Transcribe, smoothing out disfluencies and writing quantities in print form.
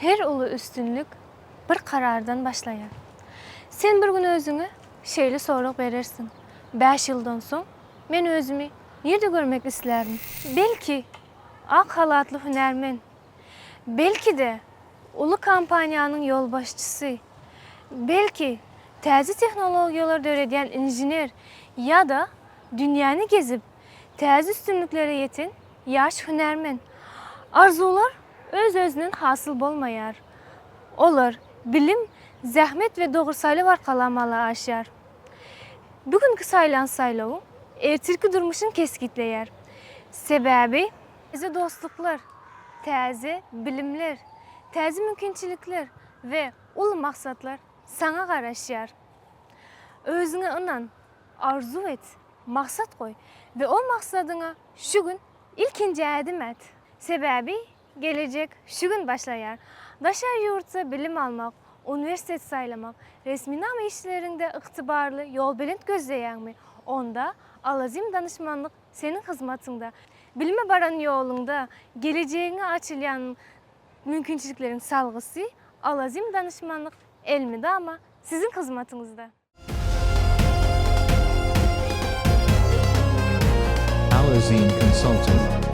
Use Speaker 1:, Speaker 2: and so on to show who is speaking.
Speaker 1: Her ulu üstünlük bir karardan başlayar. Sen bir gün özüňe şeýle soraq berersin. 5 ýyldan soň men özümi nerede görmek islerim? Belki ak halatlı hünermen, belki de ulu kampaniýanyň yol başçysy, belki täze tehnologiýalar döredýän injiner ya da dünýäni gezip täze üstünlüklere ýeten ýaş hünermen. Arzular öz-özünden hasıl bolmaýar. Olar bilim, zähmet we dogrusalyk arkalamala aşar. Bugünkü saýlan saýlawy ertirki durmuşyn keskitleýär. Sebäbi täze dostluklar, täze bilimler, täze mümkinçilikler we ulu maksatlar saňa garaşýar. Özüňe inan, arzu et, maksat koy ve o maksadyňa şu gün ilkinji ädim et. Sebäbi gelecek şu gün başlaýar. Daşar ýurtsa bilim almak, universitet saýlamak, resminama işlerinde yktybarly yol belent gözleýärmi? Onda Alazim danışmanlyk senin hyzmatynda. Bilime baran ýolunda geleceğine açylýan mümkinçiliklerin salgysy Alazim danışmanlyk elmide ama sizin hyzmatyňyzda.
Speaker 2: Alazim Consulting.